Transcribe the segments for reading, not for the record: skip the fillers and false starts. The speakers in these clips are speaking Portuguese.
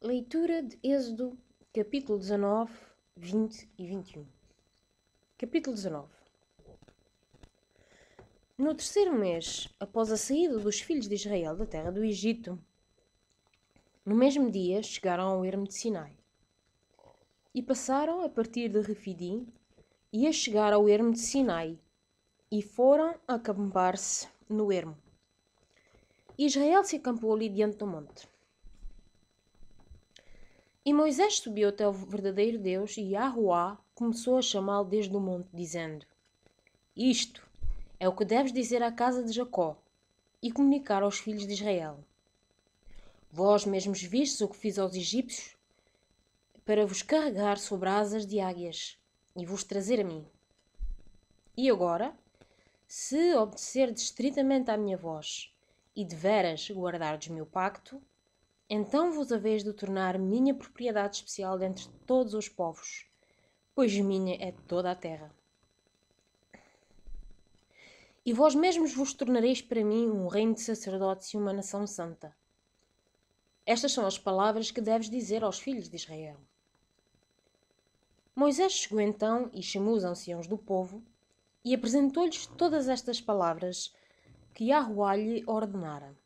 Leitura de Êxodo, capítulo 19, 20 e 21. Capítulo 19. No terceiro mês, após a saída dos filhos de Israel da terra do Egito, no mesmo dia chegaram ao ermo de Sinai. E passaram a partir de Refidim e a chegar ao ermo de Sinai, e foram acampar-se no ermo. Israel se acampou ali diante do monte. E Moisés subiu até o verdadeiro Deus, e Yahuá começou a chamá-lo desde o monte, dizendo: Isto é o que deves dizer à casa de Jacó, e comunicar aos filhos de Israel. Vós mesmos vistes o que fiz aos egípcios, para vos carregar sobre asas de águias, e vos trazer a mim. E agora, se obedecerdes estritamente à minha voz, e de veras guardardes meu pacto, então vos haveis de tornar minha propriedade especial dentre todos os povos, pois minha é toda a terra. E vós mesmos vos tornareis para mim um reino de sacerdotes e uma nação santa. Estas são as palavras que deves dizer aos filhos de Israel. Moisés chegou então e chamou os anciãos do povo e apresentou-lhes todas estas palavras que Yahuá lhe ordenara.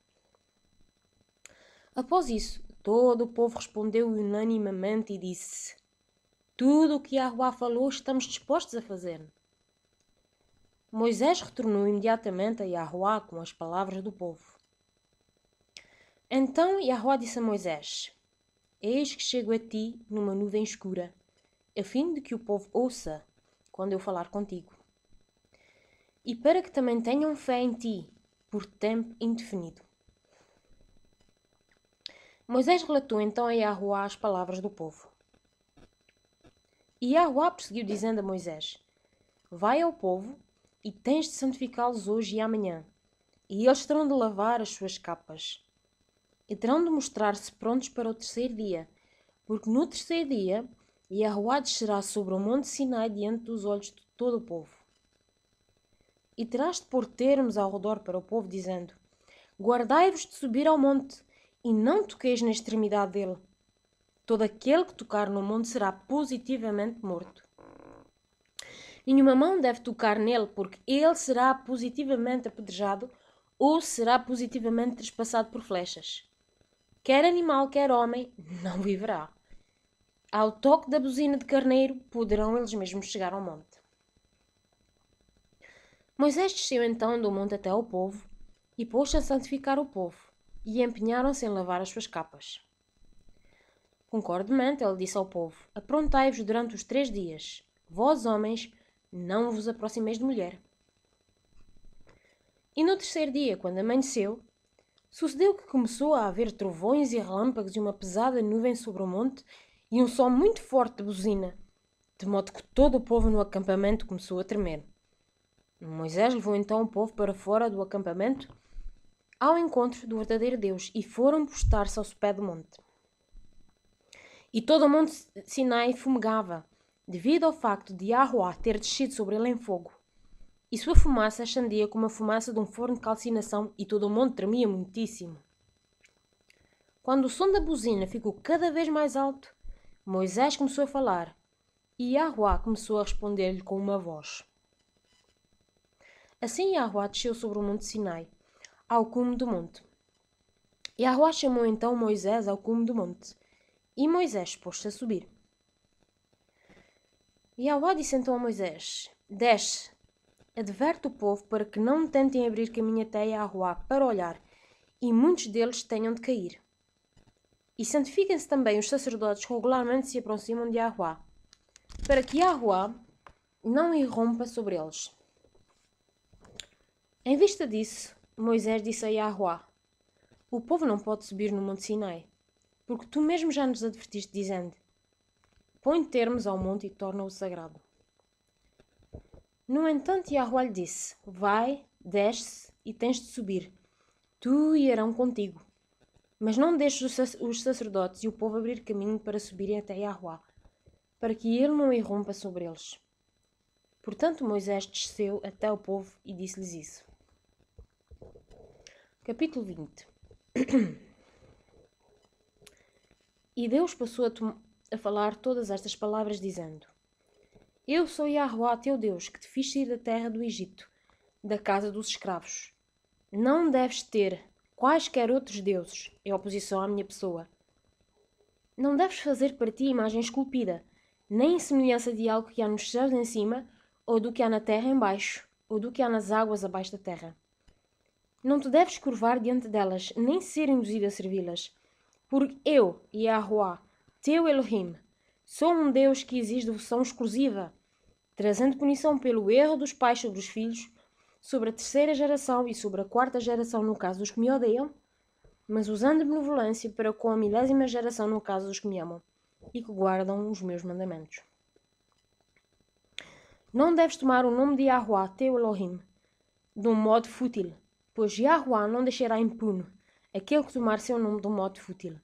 Após isso, todo o povo respondeu unanimemente e disse: Tudo o que Yahuá falou estamos dispostos a fazer. Moisés retornou imediatamente a Yahuá com as palavras do povo. Então Yahuá disse a Moisés: Eis que chego a ti numa nuvem escura, a fim de que o povo ouça quando eu falar contigo. E para que também tenham fé em ti, por tempo indefinido. Moisés relatou então a Yahuá as palavras do povo. E Yahuá prosseguiu dizendo a Moisés: Vai ao povo e tens de santificá-los hoje e amanhã, e eles terão de lavar as suas capas. E terão de mostrar-se prontos para o terceiro dia, porque no terceiro dia Yahuá descerá sobre o monte Sinai diante dos olhos de todo o povo. E terás de pôr termos ao redor para o povo, dizendo: Guardai-vos de subir ao monte, e não toqueis na extremidade dele. Todo aquele que tocar no monte será positivamente morto. Nenhuma mão deve tocar nele, porque ele será positivamente apedrejado ou será positivamente trespassado por flechas. Quer animal, quer homem, não viverá. Ao toque da buzina de carneiro, poderão eles mesmos chegar ao monte. Moisés desceu então do monte até ao povo, e pôs-se a santificar o povo, e empenharam-se em lavar as suas capas. Concordemente, ele disse ao povo: Aprontai-vos durante os 3 dias. Vós, homens, não vos aproximeis de mulher. E no terceiro dia, quando amanheceu, sucedeu que começou a haver trovões e relâmpagos e uma pesada nuvem sobre o monte e um som muito forte de buzina, de modo que todo o povo no acampamento começou a tremer. Moisés levou então o povo para fora do acampamento ao encontro do verdadeiro Deus e foram postar-se ao pé do monte. E todo o monte Sinai fumegava, devido ao facto de Yahuá ter descido sobre ele em fogo. E sua fumaça ascendia como a fumaça de um forno de calcinação, e todo o monte tremia muitíssimo. Quando o som da buzina ficou cada vez mais alto, Moisés começou a falar, e Yahuá começou a responder-lhe com uma voz. Assim Yahuá desceu sobre o monte Sinai, ao cume do monte. Yahuá chamou então Moisés ao cume do monte, e Moisés pôs-se a subir. Yahuá disse então a Moisés: Desce, adverte o povo para que não tentem abrir caminho até Yahuá para olhar, e muitos deles tenham de cair. E santifiquem-se também os sacerdotes que regularmente se aproximam de Yahuá, para que Yahuá não irrompa sobre eles. Em vista disso, Moisés disse a Yahuá: O povo não pode subir no monte Sinai, porque tu mesmo já nos advertiste, dizendo: Põe termos ao monte e torna-o sagrado. No entanto, Yahuá lhe disse: Vai, desce e tens de subir, tu e Arão contigo. Mas não deixes os sacerdotes e o povo abrir caminho para subirem até Yahuá, para que ele não irrompa sobre eles. Portanto, Moisés desceu até o povo e disse-lhes isso. Capítulo 20. E Deus passou a falar todas estas palavras, dizendo: Eu sou Yahuwá, teu Deus, que te fiz sair da terra do Egito, da casa dos escravos. Não deves ter quaisquer outros deuses em oposição à minha pessoa. Não deves fazer para ti imagem esculpida, nem em semelhança de algo que há nos céus em cima, ou do que há na terra embaixo, ou do que há nas águas abaixo da terra. Não te deves curvar diante delas, nem ser induzido a servi-las. Porque eu, Yahuwá, teu Elohim, sou um Deus que exige devoção exclusiva, trazendo punição pelo erro dos pais sobre os filhos, sobre a terceira geração e sobre a quarta geração no caso dos que me odeiam, mas usando benevolência para com a milésima geração no caso dos que me amam e que guardam os meus mandamentos. Não deves tomar o nome de Yahuwá, teu Elohim, de um modo fútil, pois Yahuwá não deixará impune aquele que tomar seu nome de um modo fútil.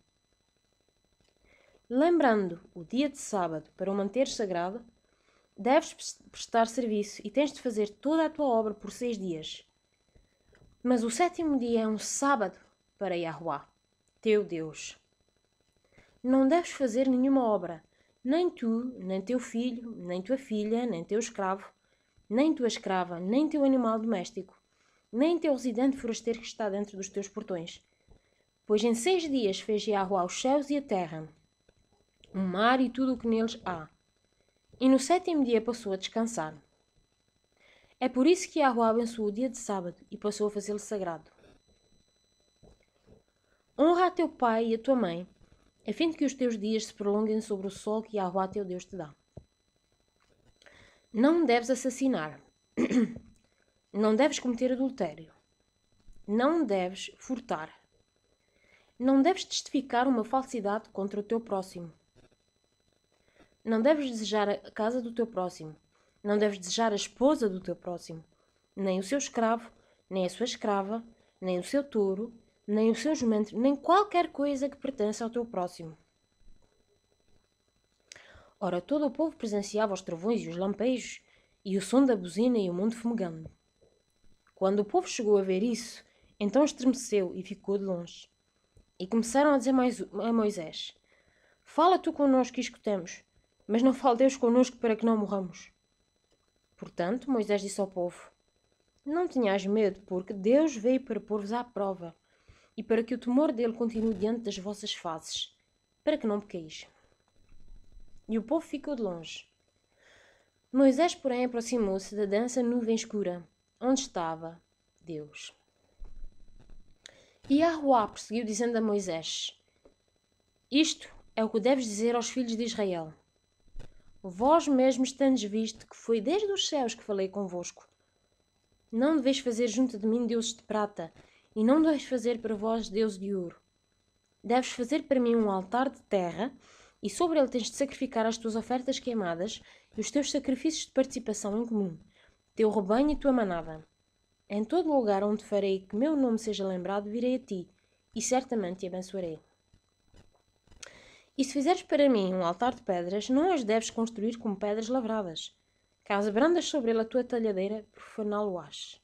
Lembrando o dia de sábado para o manter sagrado, deves prestar serviço e tens de fazer toda a tua obra por 6 dias. Mas o 7º dia é um sábado para Yahuwá, teu Deus. Não deves fazer nenhuma obra, nem tu, nem teu filho, nem tua filha, nem teu escravo, nem tua escrava, nem teu animal doméstico, nem teu residente forasteiro que está dentro dos teus portões. Pois em 6 dias fez Yahuwá os céus e a terra, o mar e tudo o que neles há. E no 7º dia passou a descansar. É por isso que Yahuwá abençoou o dia de sábado e passou a fazê-lo sagrado. Honra a teu pai e a tua mãe, a fim de que os teus dias se prolonguem sobre o sol que Yahuwá teu Deus te dá. Não deves assassinar. Não deves cometer adultério. Não deves furtar. Não deves testificar uma falsidade contra o teu próximo. Não deves desejar a casa do teu próximo. Não deves desejar a esposa do teu próximo. Nem o seu escravo, nem a sua escrava, nem o seu touro, nem o seu jumento, nem qualquer coisa que pertença ao teu próximo. Ora, todo o povo presenciava os trovões e os lampejos, e o som da buzina e o mundo fumegando. Quando o povo chegou a ver isso, então estremeceu e ficou de longe. E começaram a dizer a Moisés: Fala tu connosco e escutemos, mas não fale Deus connosco para que não morramos. Portanto, Moisés disse ao povo: Não tenhais medo, porque Deus veio para pôr-vos à prova, e para que o temor dele continue diante das vossas faces, para que não pequeis. E o povo ficou de longe. Moisés, porém, aproximou-se da densa nuvem escura, onde estava Deus. E Yahuwá prosseguiu dizendo a Moisés: Isto é o que deves dizer aos filhos de Israel. Vós mesmos tendes visto que foi desde os céus que falei convosco. Não deveis fazer junto de mim deuses de prata, e não deveis fazer para vós deuses de ouro. Deves fazer para mim um altar de terra, e sobre ele tens de sacrificar as tuas ofertas queimadas e os teus sacrifícios de participação em comum, teu rebanho e tua manada. Em todo lugar onde farei que meu nome seja lembrado, virei a ti, e certamente te abençoarei. E se fizeres para mim um altar de pedras, não as deves construir com pedras lavradas. Caso brandas sobre ele a tua talhadeira, profaná-lo-ás.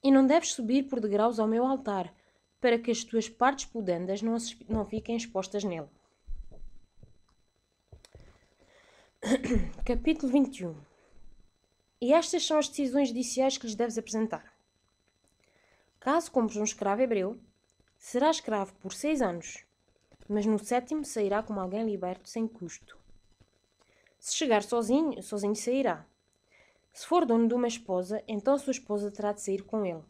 E não deves subir por degraus ao meu altar, para que as tuas partes pudendas não fiquem expostas nele. Capítulo 21. E estas são as decisões judiciais que lhes deves apresentar. Caso compres um escravo hebreu, será escravo por 6 anos, mas no 7º sairá como alguém liberto sem custo. Se chegar sozinho sairá. Se for dono de uma esposa, então a sua esposa terá de sair com ele.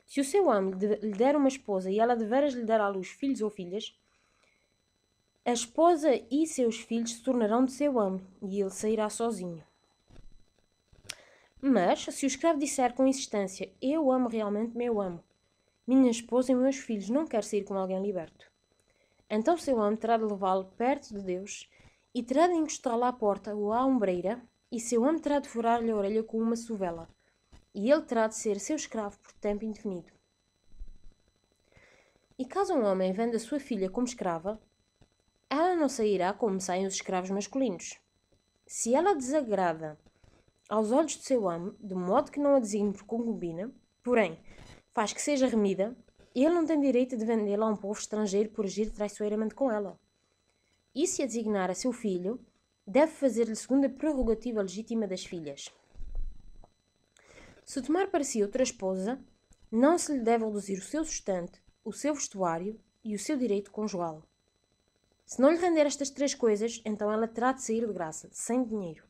Se o seu amo lhe der uma esposa e ela deveras lhe dar à luz filhos ou filhas, a esposa e seus filhos se tornarão de seu amo, e ele sairá sozinho. Mas, se o escravo disser com insistência: Eu amo realmente meu amo, minha esposa e meus filhos, não quero sair com alguém liberto, então seu amo terá de levá-lo perto de Deus e terá de encostá-lo à porta ou à ombreira, e seu amo terá de furar-lhe a orelha com uma sovela, e ele terá de ser seu escravo por tempo indefinido. E caso um homem venda sua filha como escrava, ela não sairá como saem os escravos masculinos. Se ela desagrada aos olhos de seu amo, de modo que não a designe por concubina, porém faz que seja remida, ele não tem direito de vendê-la a um povo estrangeiro por agir traiçoeiramente com ela. E se a designar a seu filho, deve fazer-lhe segundo a prerrogativa legítima das filhas. Se tomar para si outra esposa, não se lhe deve reduzir o seu sustento, o seu vestuário e o seu direito conjugal. Se não lhe render estas 3 coisas, então ela terá de sair de graça, sem dinheiro.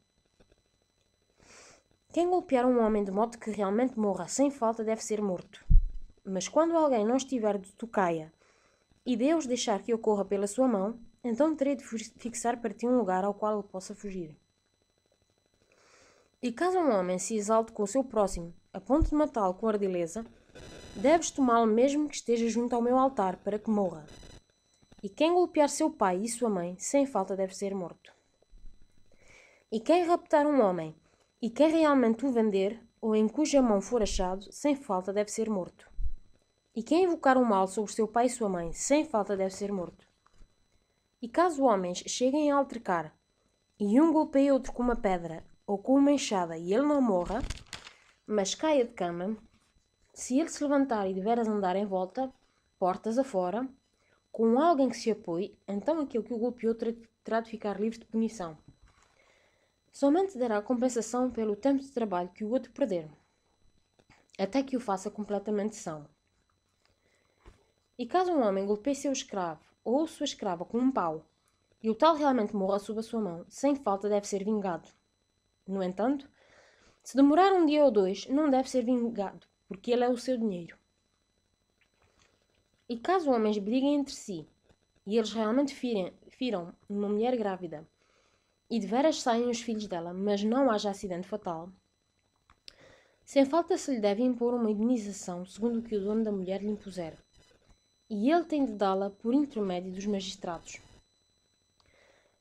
Quem golpear um homem de modo que realmente morra sem falta deve ser morto. Mas quando alguém não estiver de tocaia e Deus deixar que ocorra pela sua mão, então terei de fixar para ti um lugar ao qual ele possa fugir. E caso um homem se exalte com o seu próximo, a ponto de matá-lo com ardileza, deves tomá-lo mesmo que esteja junto ao meu altar, para que morra. E quem golpear seu pai e sua mãe, sem falta deve ser morto. E quem raptar um homem, e quem realmente o vender, ou em cuja mão for achado, sem falta deve ser morto. E quem invocar o mal sobre seu pai e sua mãe, sem falta deve ser morto. E caso homens cheguem a altercar, e um golpeie outro com uma pedra, ou com uma enxada, e ele não morra, mas caia de cama, se ele se levantar e deveras andar em volta, portas afora, com alguém que se apoie, então aquele que o golpeou terá de ficar livre de punição. Somente dará compensação pelo tempo de trabalho que o outro perder, até que o faça completamente são. E caso um homem golpeie seu escravo ou sua escrava com um pau, e o tal realmente morra sob a sua mão, sem falta deve ser vingado. No entanto, se demorar um dia ou 2, não deve ser vingado, porque ele é o seu dinheiro. E caso homens briguem entre si, e eles realmente firam uma mulher grávida, e deveras saem os filhos dela, mas não haja acidente fatal, sem falta se lhe deve impor uma indenização segundo o que o dono da mulher lhe impuser, e ele tem de dá-la por intermédio dos magistrados.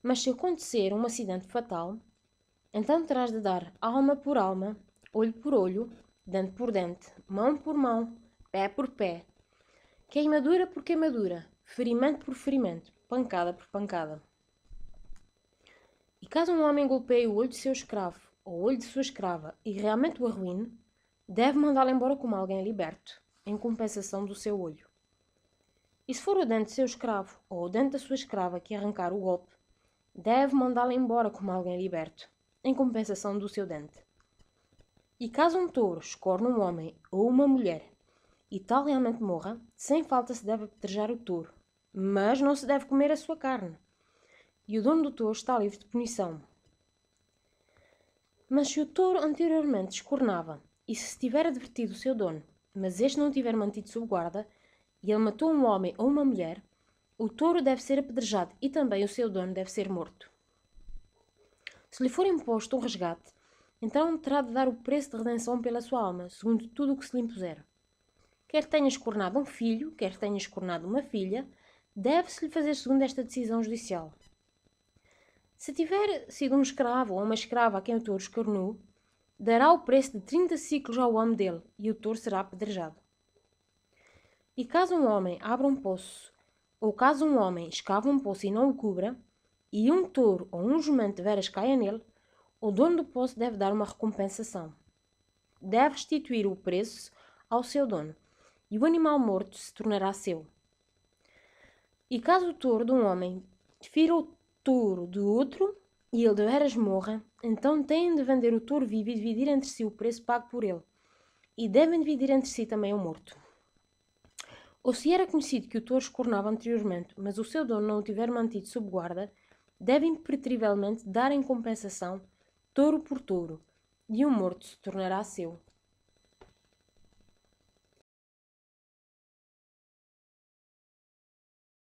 Mas se acontecer um acidente fatal, então terás de dar alma por alma, olho por olho, dente por dente, mão por mão, pé por pé, queimadura por queimadura, ferimento por ferimento, pancada por pancada. E caso um homem golpeie o olho de seu escravo ou o olho de sua escrava e realmente o arruine, deve mandá-lo embora como alguém liberto, em compensação do seu olho. E se for o dente de seu escravo ou o dente da sua escrava que arrancar o golpe, deve mandá-lo embora como alguém liberto, em compensação do seu dente. E caso um touro escorne um homem ou uma mulher e tal realmente morra, sem falta se deve apedrejar o touro, mas não se deve comer a sua carne. E o dono do touro está livre de punição. Mas se o touro anteriormente escornava, e se tiver advertido o seu dono, mas este não o tiver mantido sob guarda, e ele matou um homem ou uma mulher, o touro deve ser apedrejado e também o seu dono deve ser morto. Se lhe for imposto um resgate, então terá de dar o preço de redenção pela sua alma, segundo tudo o que se lhe impuser. Quer tenha escornado um filho, quer tenha escornado uma filha, deve-se-lhe fazer segundo esta decisão judicial. Se tiver sido um escravo ou uma escrava a quem o touro escornou, dará o preço de 30 siclos ao amo dele, e o touro será apedrejado. E caso um homem abra um poço, ou caso um homem escava um poço e não o cubra, e um touro ou um jumento de veras caia nele, o dono do poço deve dar uma recompensação. Deve restituir o preço ao seu dono, e o animal morto se tornará seu. E caso o touro de um homem fira o touro do outro, e ele de veras morra, então têm de vender o touro vivo e dividir entre si o preço pago por ele, e devem dividir entre si também o morto. Ou se era conhecido que o touro escornava anteriormente, mas o seu dono não o tiver mantido sob guarda, devem impertrivelmente dar em compensação touro por touro, e o morto se tornará seu.